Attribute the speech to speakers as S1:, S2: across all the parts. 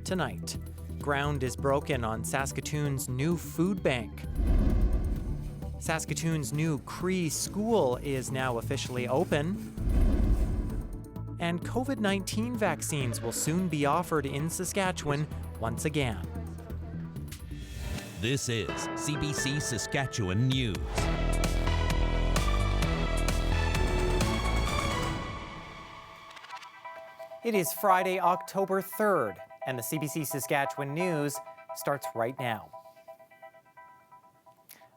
S1: Tonight, ground is broken on Saskatoon's new food bank. Saskatoon's new Cree school is now officially open. And COVID-19 vaccines will soon be offered in Saskatchewan once again.
S2: This is CBC Saskatchewan News.
S1: It is Friday, October 3rd, and the CBC Saskatchewan News starts right now.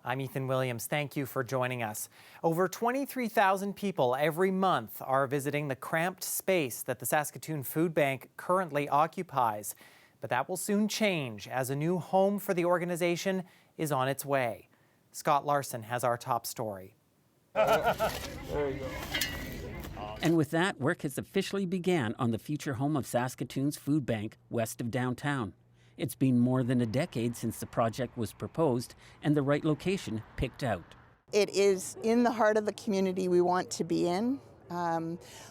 S1: I'm Ethan Williams. Thank you for joining us. Over 23,000 people every month are visiting the cramped space that the Saskatoon Food Bank currently occupies. But that will soon change as a new home for the organization is on its way. Scott Larson has our top story.
S3: There you go. And with that, work has officially began on the future home of Saskatoon's food bank west of downtown. It's been more than a decade since the project was proposed and the right location picked out.
S4: It is in the heart of the community we want to be in.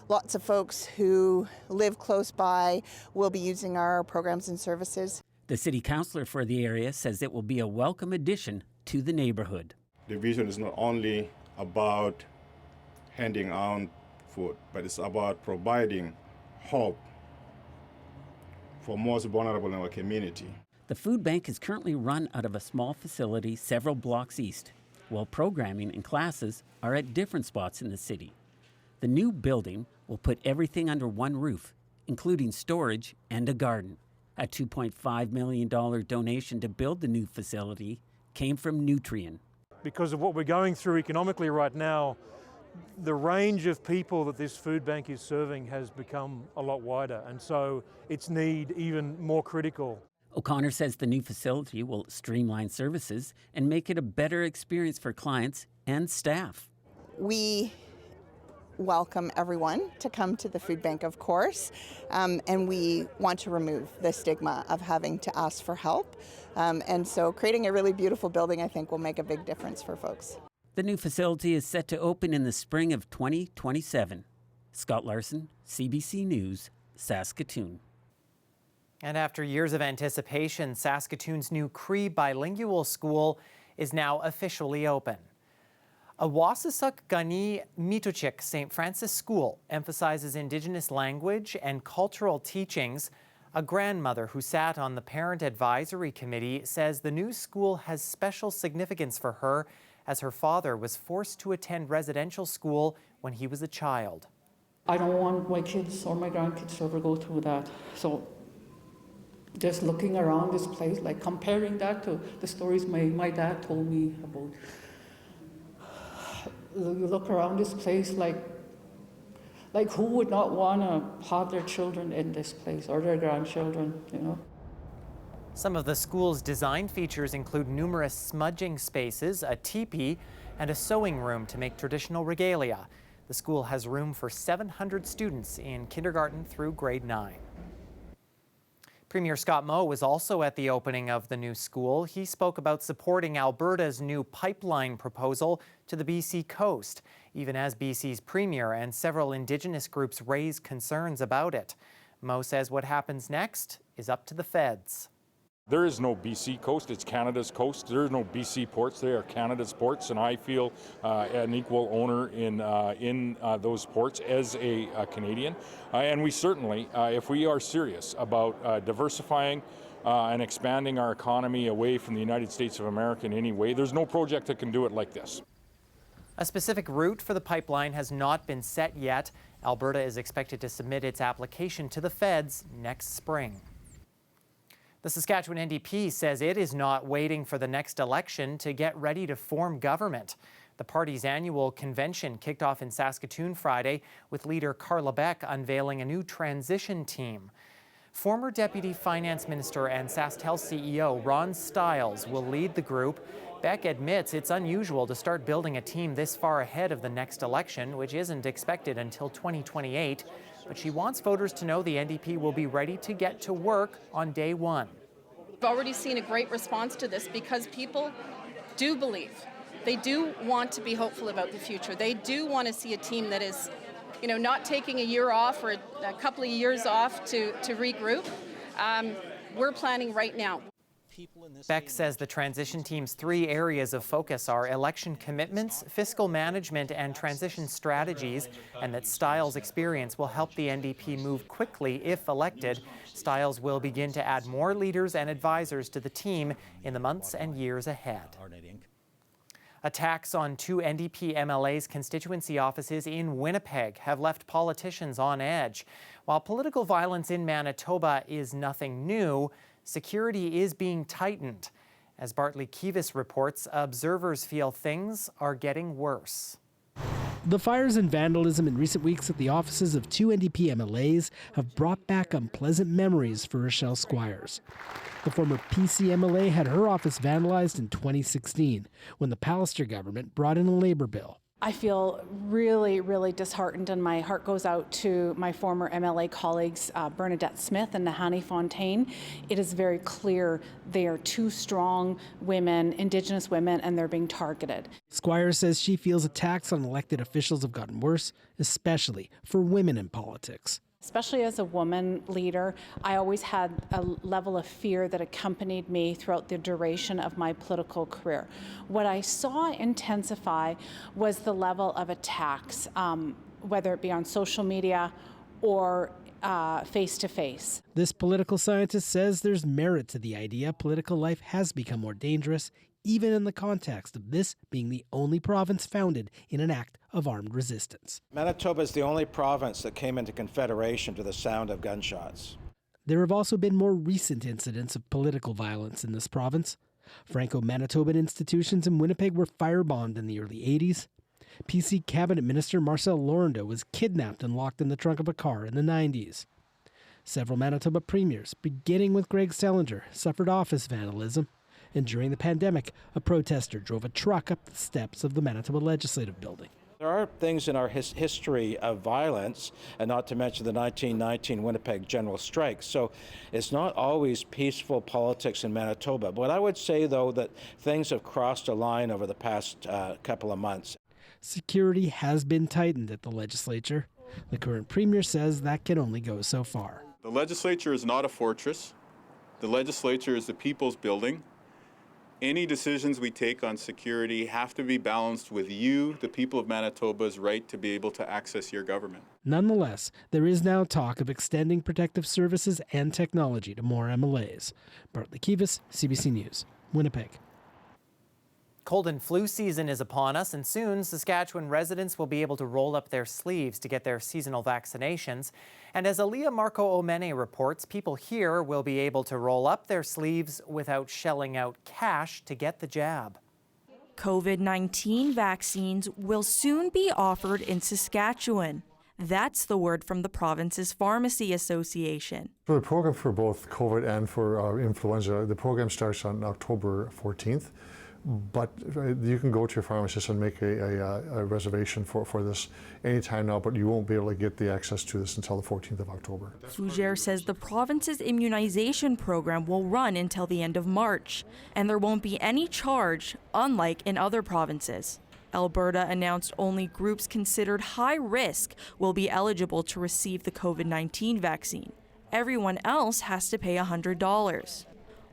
S4: Lots of folks who live close by will be using our programs and services.
S3: The city councillor for the area says it will be a welcome addition to the neighborhood.
S5: The vision is not only about handing out food, but it's about providing hope for most vulnerable in our community.
S3: The food bank is currently run out of a small facility several blocks east, while programming and classes are at different spots in the city. The new building will put everything under one roof, including storage and a garden. A $2.5 million donation to build the new facility came from Nutrien.
S6: Because of what we're going through economically right now, the range of people that this food bank is serving has become a lot wider, and so its need even more critical.
S3: O'Connor says the new facility will streamline services and make it a better experience for clients and staff.
S4: We welcome everyone to come to the food bank, of course, and we want to remove the stigma of having to ask for help. And so creating a really beautiful building, I think, will make a big difference for folks.
S3: The new facility is set to open in the spring of 2027. Scott Larson, CBC News, Saskatoon.
S1: And after years of anticipation, Saskatoon's new Cree bilingual school is now officially open. Awasisuk Gani Mituchik St. Francis School emphasizes Indigenous language and cultural teachings. A grandmother who sat on the Parent Advisory Committee says the new school has special significance for her as her father was forced to attend residential school when he was a child.
S7: I don't want my kids or my grandkids to ever go through that. So just looking around this place, like comparing that to the stories my dad told me about. You look around this place like who would not want to have their children in this place or their grandchildren, you know?
S1: Some of the school's design features include numerous smudging spaces, a teepee, and a sewing room to make traditional regalia. The school has room for 700 students in kindergarten through grade 9. Premier Scott Moe was also at the opening of the new school. He spoke about supporting Alberta's new pipeline proposal to the BC coast, even as BC's premier and several Indigenous groups raise concerns about it. Moe says what happens next is up to the feds.
S8: There is no BC coast, it's Canada's coast. There are no BC ports, they are Canada's ports, and I feel an equal owner in those ports as a Canadian. And we certainly, if we are serious about diversifying and expanding our economy away from the United States of America in any way, there's no project that can do it like this.
S1: A specific route for the pipeline has not been set yet. Alberta is expected to submit its application to the feds next spring. The Saskatchewan NDP says it is not waiting for the next election to get ready to form government. The party's annual convention kicked off in Saskatoon Friday with leader Carla Beck unveiling a new transition team. Former Deputy Finance Minister and SaskTel CEO Ron Stiles will lead the group. Beck admits it's unusual to start building a team this far ahead of the next election, which isn't expected until 2028. But she wants voters to know the NDP will be ready to get to work on day one.
S9: We've already seen a great response to this because people do believe. They do want to be hopeful about the future. They do want to see a team that is, not taking a year off or a couple of years off to regroup. we're planning right now.
S1: Beck says the transition team's 3 areas of focus are election commitments, fiscal management, and transition strategies, and that Stiles' experience will help the NDP move quickly if elected. Stiles will begin to add more leaders and advisors to the team in the months and years ahead. Attacks on 2 NDP MLAs' constituency offices in Winnipeg have left politicians on edge. While political violence in Manitoba is nothing new, security is being tightened. As Bartley Kivas reports, observers feel things are getting worse.
S10: The fires and vandalism in recent weeks at the offices of 2 NDP MLAs have brought back unpleasant memories for Rochelle Squires. The former PC MLA had her office vandalized in 2016 when the Pallister government brought in a Labour bill.
S11: I feel really, really disheartened, and my heart goes out to my former MLA colleagues, Bernadette Smith and Nahani Fontaine. It is very clear they are 2 strong women, Indigenous women, and they're being targeted.
S10: Squires says she feels attacks on elected officials have gotten worse, especially for women in politics.
S11: Especially as a woman leader, I always had a level of fear that accompanied me throughout the duration of my political career. What I saw intensify was the level of attacks, whether it be on social media or face-to-face.
S10: This political scientist says there's merit to the idea political life has become more dangerous, even in the context of this being the only province founded in an act of armed resistance.
S12: Manitoba is the only province that came into Confederation to the sound of gunshots.
S10: There have also been more recent incidents of political violence in this province. Franco-Manitoban institutions in Winnipeg were firebombed in the early 80s. PC Cabinet Minister Marcel Laurendeau was kidnapped and locked in the trunk of a car in the 90s. Several Manitoba premiers, beginning with Greg Selinger, suffered office vandalism. And during the pandemic, a protester drove a truck up the steps of the Manitoba Legislative Building.
S12: There are things in our history of violence, and not to mention the 1919 Winnipeg General Strike. So it's not always peaceful politics in Manitoba. But I would say, though, that things have crossed a line over the past couple of months.
S10: Security has been tightened at the legislature. The current premier says that can only go so far.
S13: The legislature is not a fortress. The legislature is the people's building. Any decisions we take on security have to be balanced with you, the people of Manitoba's right to be able to access your government.
S10: Nonetheless, there is now talk of extending protective services and technology to more MLAs. Bartley Kivas, CBC News, Winnipeg.
S1: Cold and flu season is upon us, and soon Saskatchewan residents will be able to roll up their sleeves to get their seasonal vaccinations. And as Aaliyah Marco Omene reports, people here will be able to roll up their sleeves without shelling out cash to get the jab.
S14: COVID-19 vaccines will soon be offered in Saskatchewan. That's the word from the province's Pharmacy Association.
S15: For the program for both COVID and for influenza, the program starts on October 14th. But you can go to your pharmacist and make a reservation for this anytime now, but you won't be able to get the access to this until the 14th of October.
S14: Fougere says the province's immunization program will run until the end of March, and there won't be any charge, unlike in other provinces. Alberta announced only groups considered high risk will be eligible to receive the COVID-19 vaccine. Everyone else has to pay $100.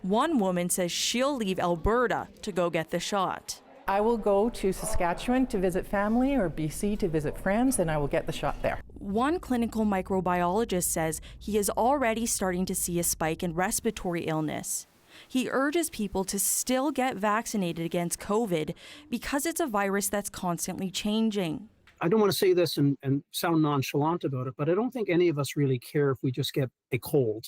S14: One woman says she'll leave Alberta to go get the shot.
S16: I will go to Saskatchewan to visit family or BC to visit friends, and I will get the shot there.
S14: One clinical microbiologist says he is already starting to see a spike in respiratory illness. He urges people to still get vaccinated against COVID because it's a virus that's constantly changing.
S17: I don't want to say this and sound nonchalant about it, but I don't think any of us really care if we just get a cold.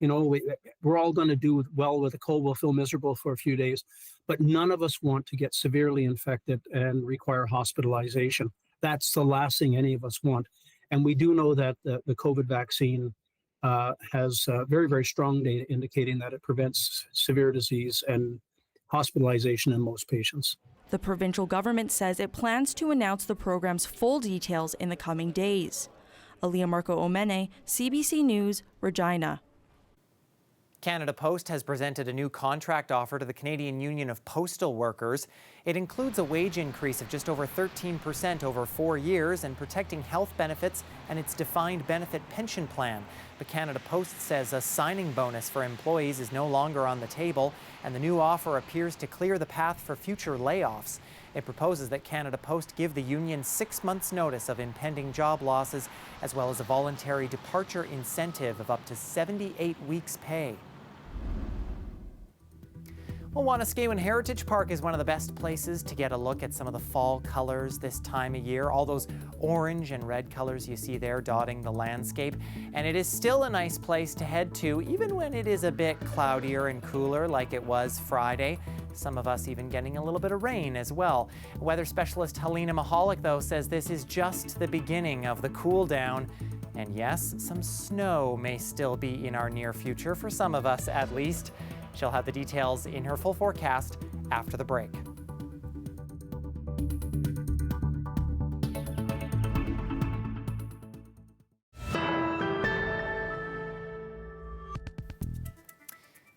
S17: You know, we're all going to do well with a cold. We'll feel miserable for a few days, but none of us want to get severely infected and require hospitalization. That's the last thing any of us want. And we do know that the COVID vaccine has very, very strong data indicating that it prevents severe disease and hospitalization in most patients.
S14: The provincial government says it plans to announce the program's full details in the coming days. Aaliyah Marco Omene, CBC News, Regina.
S1: Canada Post has presented a new contract offer to the Canadian Union of Postal Workers. It includes a wage increase of just over 13% over 4 years and protecting health benefits and its defined benefit pension plan. But Canada Post says a signing bonus for employees is no longer on the table, and the new offer appears to clear the path for future layoffs. It proposes that Canada Post give the union 6 months' notice of impending job losses, as well as a voluntary departure incentive of up to 78 weeks' pay. Well, Saskatchewan Heritage Park is one of the best places to get a look at some of the fall colors this time of year. All those orange and red colors you see there dotting the landscape. And it is still a nice place to head to, even when it is a bit cloudier and cooler like it was Friday. Some of us even getting a little bit of rain as well. Weather specialist Helena Mahalik, though, says this is just the beginning of the cool down. And yes, some snow may still be in our near future, for some of us at least. She'll have the details in her full forecast after the break.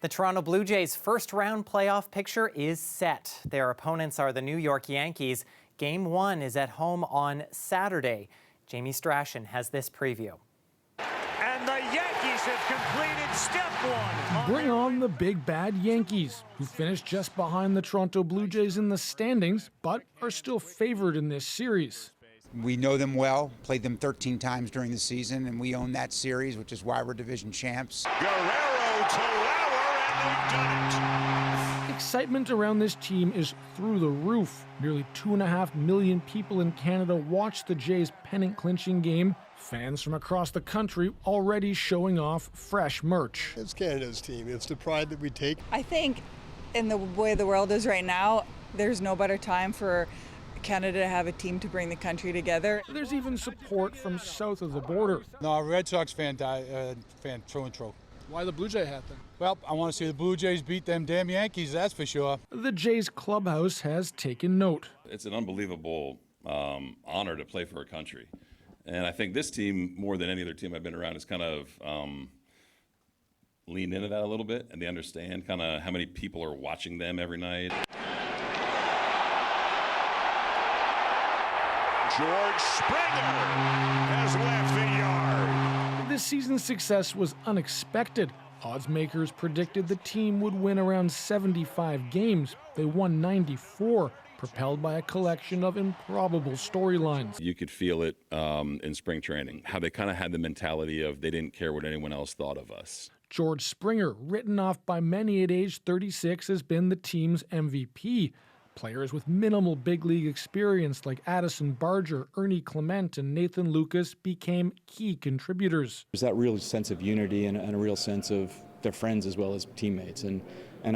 S1: The Toronto Blue Jays' first-round playoff picture is set. Their opponents are the New York Yankees. Game 1 is at home on Saturday. Jamie Strachan has this preview.
S18: And the Yankees have completed step 1.
S19: Bring on the big bad Yankees, who finished just behind the Toronto Blue Jays in the standings, but are still favored in this series.
S20: We know them well, played them 13 times during the season, and we own that series, which is why we're division champs.
S18: Guerrero to Lauer, and they've done it.
S19: Excitement around this team is through the roof. Nearly 2.5 million people in Canada watched the Jays' pennant-clinching game. Fans from across the country already showing off fresh merch.
S21: It's Canada's team. It's the pride that we take.
S22: I think in the way the world is right now, there's no better time for Canada to have a team to bring the country together.
S19: There's even support from south of the border.
S23: No, Red Sox fan through and through.
S19: Why the Blue Jay hat then?
S23: Well, I want to see the Blue Jays beat them damn Yankees, that's for sure.
S19: The Jays clubhouse has taken note.
S24: It's an unbelievable honor to play for a country. And I think this team, more than any other team I've been around, has kind of leaned into that a little bit, and they understand kind of how many people are watching them every night.
S18: George Springer has left the yard.
S19: This season's success was unexpected. Odds makers predicted the team would win around 75 games. They won 94. Propelled by a collection of improbable storylines.
S24: You could feel it in spring training, how they kind of had the mentality of they didn't care what anyone else thought of us.
S19: George Springer, written off by many at age 36, has been the team's MVP. Players with minimal big league experience like Addison Barger, Ernie Clement, and Nathan Lucas became key contributors.
S25: There's that real sense of unity and a real sense of their friends as well as teammates. And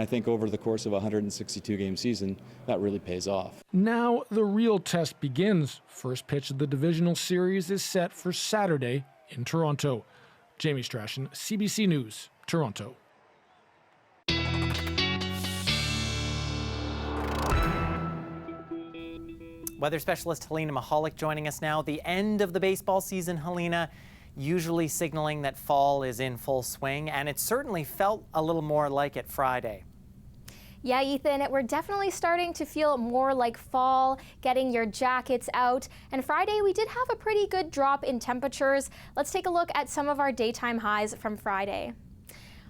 S25: I think over the course of a 162-game season, that really pays off.
S19: Now the real test begins. First pitch of the divisional series is set for Saturday in Toronto. Jamie Strachan, CBC News, Toronto.
S1: Weather specialist Helena Mahalik joining us now. The end of the baseball season, Helena, usually signaling that fall is in full swing, and it certainly felt a little more like it Friday.
S26: Yeah, Ethan, we're definitely starting to feel more like fall, getting your jackets out. And Friday, we did have a pretty good drop in temperatures. Let's take a look at some of our daytime highs from Friday.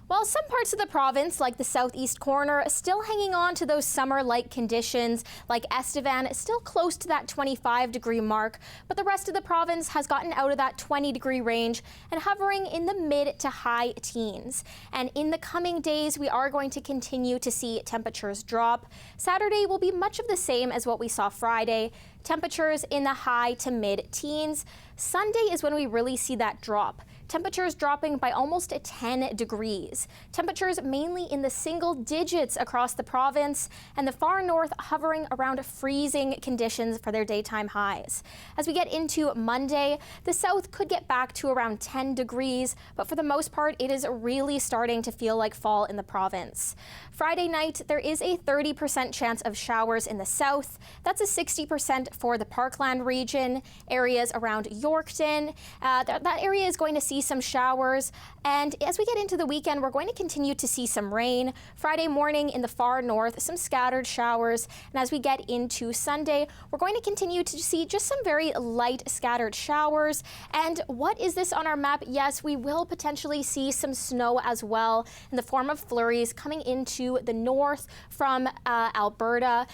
S26: While some parts of the province, like the southeast corner, still hanging on to those summer-like conditions, like Estevan, still close to that 25-degree mark, but the rest of the province has gotten out of that 20-degree range and hovering in the mid to high teens. And in the coming days, we are going to continue to see temperatures drop. Saturday will be much of the same as what we saw Friday. Temperatures in the high to mid-teens. Sunday is when we really see that drop. Temperatures dropping by almost 10 degrees. Temperatures mainly in the single digits across the province, and the far north hovering around freezing conditions for their daytime highs. As we get into Monday, the south could get back to around 10 degrees, but for the most part, it is really starting to feel like fall in the province. Friday night, there is a 30% chance of showers in the south. That's a 60% for the Parkland region, areas around Yorkton. That area is going to see see some showers. And as we get into the weekend, we're going to continue to see some rain. Friday morning in the far north, some scattered showers. And as we get into Sunday, we're going to continue to see just some very light scattered showers. And what is this on our map? Yes, we will potentially see some snow as well in the form of flurries coming into the north from Alberta.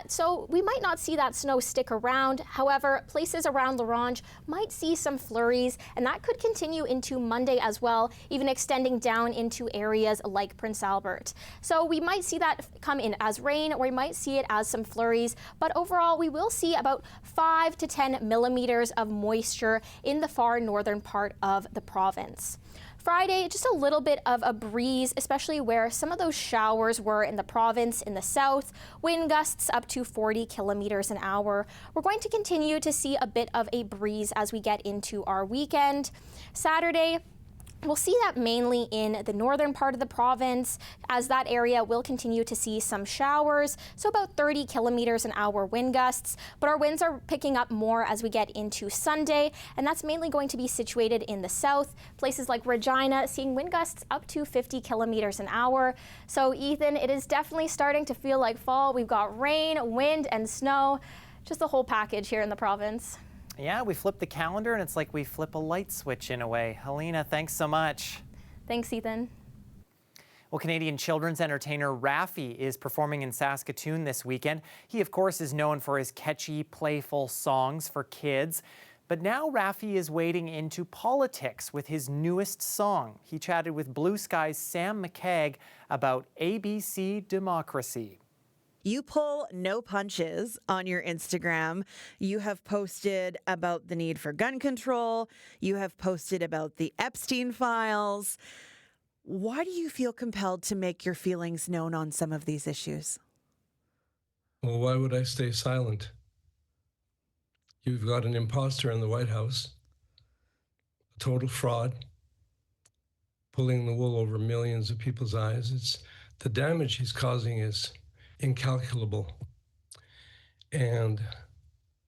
S26: So we might not see that snow stick around. However, places around La Ronge might see some flurries, and that could continue into Monday as well, even extending down into areas like Prince Albert. So we might see that come in as rain, or we might see it as some flurries, but overall we will see about 5 to 10 millimeters of moisture in the far northern part of the province. Friday, just a little bit of a breeze, especially where some of those showers were in the province in the south. Wind gusts up to 40 kilometers an hour. We're going to continue to see a bit of a breeze as we get into our weekend. Saturday, we'll see that mainly in the northern part of the province, as that area will continue to see some showers, so about 30 kilometers an hour wind gusts, but our winds are picking up more as we get into Sunday, and that's mainly going to be situated in the south. Places like Regina seeing wind gusts up to 50 kilometers an hour. So Ethan, it is definitely starting to feel like fall. We've got rain, wind, and snow, just the whole package here in the province.
S1: Yeah, we flip the calendar and it's like we flip a light switch in a way. Helena, thanks so much.
S26: Thanks, Ethan.
S1: Well, Canadian children's entertainer Rafi is performing in Saskatoon this weekend. He, of course, is known for his catchy, playful songs for kids. But now Rafi is wading into politics with his newest song. He chatted with Blue Sky's Sam McCagg about ABC Democracy.
S2: You pull no punches on your Instagram. You have posted about the need for gun control. You have posted about the Epstein files. Why do you feel compelled to make your feelings known on some of these issues?
S3: Well, why would I stay silent? You've got an imposter in the White House, a total fraud, pulling the wool over millions of people's eyes. The damage he's causing is incalculable. And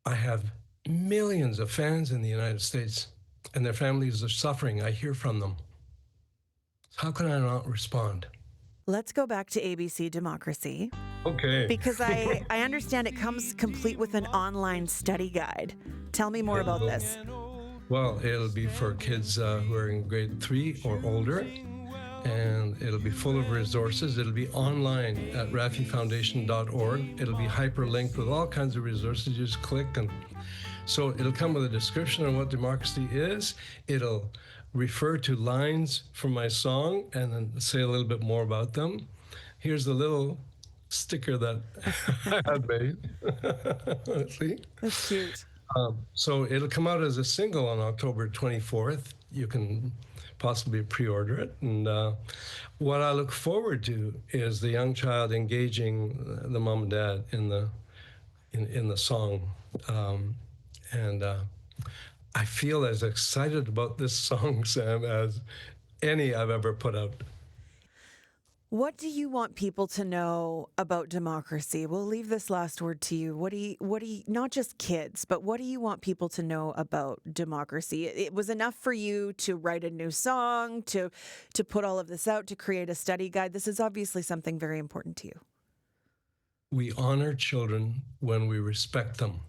S3: I have millions of fans in the United States, and their families are suffering. I hear from them. How can I not respond?
S2: Let's go back to ABC Democracy.
S3: Okay.
S2: Because I understand it comes complete with an online study guide. Tell me more about this.
S3: Well, it'll be for kids who are in grade 3 or older. And it'll be full of resources. It'll be online at rafifoundation.org. It'll be hyperlinked with all kinds of resources. You just click, and so it'll come with a description on what democracy is. It'll refer to lines from my song and then say a little bit more about them. Here's the little sticker that I had made. See?
S2: That's cute.
S3: So it'll come out as a single on October 24th. You can possibly pre-order it. And what I look forward to is the young child engaging the mom and dad in the song. And I feel as excited about this song, Sam, as any I've ever put out.
S2: What do you want people to know about democracy? We'll leave this last word to you. What do you, not just kids, but what do you want people to know about democracy? It was enough for you to write a new song, to put all of this out, to create a study guide. This is obviously something very important to you.
S3: We honor children when we respect them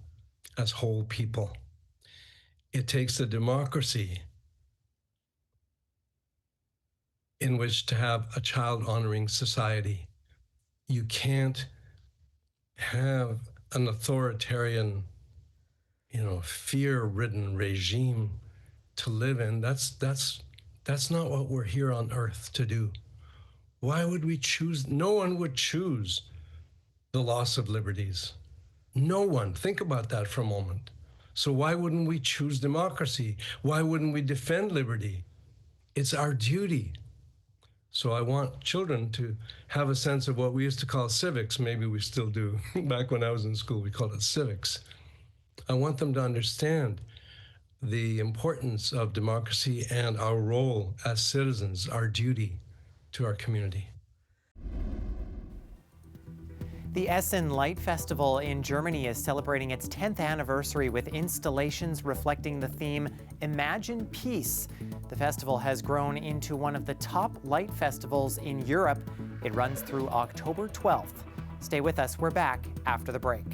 S3: as whole people. It takes a democracy in which to have a child-honoring society. You can't have an authoritarian, fear-ridden regime to live in. That's not what we're here on earth to do. Why would we choose? No one would choose the loss of liberties. No one. Think about that for a moment. So why wouldn't we choose democracy? Why wouldn't we defend liberty? It's our duty. So I want children to have a sense of what we used to call civics. Maybe we still do. Back when I was in school, we called it civics. I want them to understand the importance of democracy and our role as citizens, our duty to our community.
S1: The Essen Light Festival in Germany is celebrating its 10th anniversary with installations reflecting the theme Imagine Peace. The festival has grown into one of the top light festivals in Europe. It runs through October 12th. Stay with us. We're back after the break.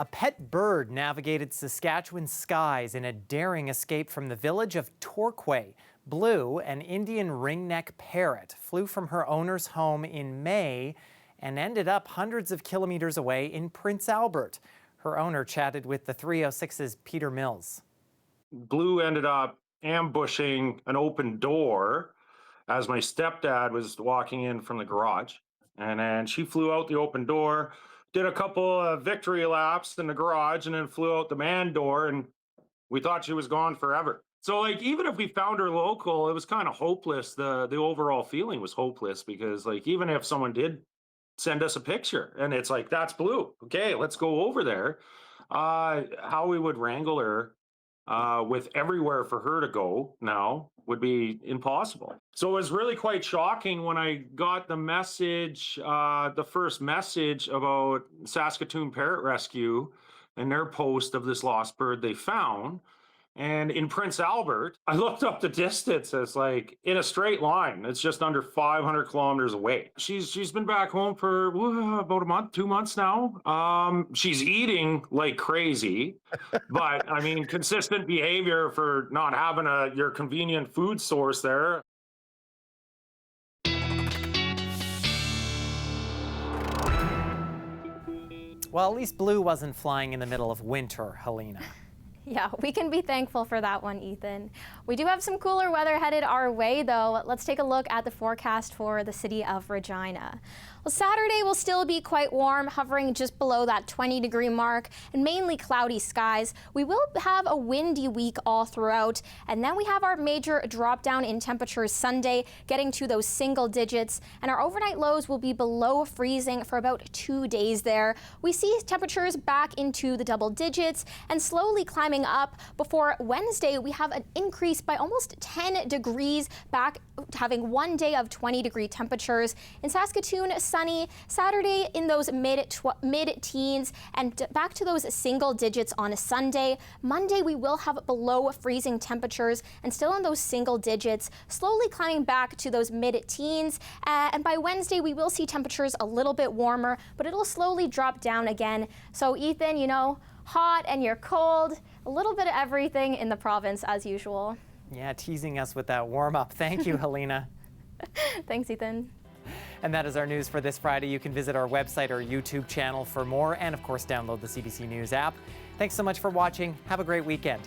S1: A pet bird navigated Saskatchewan skies in a daring escape from the village of Torquay. Blue, an Indian ringneck parrot, flew from her owner's home in May and ended up hundreds of kilometers away in Prince Albert. Her owner chatted with the 306's Peter Mills.
S4: Blue ended up ambushing an open door as my stepdad was walking in from the garage. And then she flew out the open door, did a couple of victory laps in the garage, and then flew out the man door, and we thought she was gone forever. So like, even if we found her local, it was kind of hopeless. The overall feeling was hopeless, because like, even if someone did send us a picture and it's like, that's Blue, okay, let's go over there, how we would wrangle her with everywhere for her to go now would be impossible. So it was really quite shocking when I got the message, the first message about Saskatoon Parrot Rescue and their post of this lost bird they found. And in Prince Albert, I looked up the distance. It's like in a straight line. It's just under 500 kilometers away. She's been back home for about a month, 2 months now. She's eating like crazy, but I mean, consistent behavior for not having your convenient food source there.
S1: Well, at least Blue wasn't flying in the middle of winter, Helena.
S26: Yeah, we can be thankful for that one, Ethan. We do have some cooler weather headed our way, though. Let's take a look at the forecast for the city of Regina. Well, Saturday will still be quite warm, hovering just below that 20-degree mark, and mainly cloudy skies. We will have a windy week all throughout, and then we have our major drop down in temperatures Sunday, getting to those single digits, and our overnight lows will be below freezing for about 2 days there. We see temperatures back into the double digits and slowly climbing up. Before Wednesday, we have an increase by almost 10 degrees, back having 1 day of 20-degree temperatures. In Saskatoon, sunny. Saturday in those mid-teens, and back to those single digits on a Sunday. Monday we will have below freezing temperatures and still in those single digits, slowly climbing back to those mid-teens. And by Wednesday we will see temperatures a little bit warmer, but it'll slowly drop down again. So Ethan, you know, hot and you're cold, a little bit of everything in the province as usual.
S1: Yeah, teasing us with that warm-up. Thank you, Helena.
S26: Thanks, Ethan.
S1: And that is our news for this Friday. You can visit our website or YouTube channel for more, and of course download the CBC News app. Thanks so much for watching. Have a great weekend.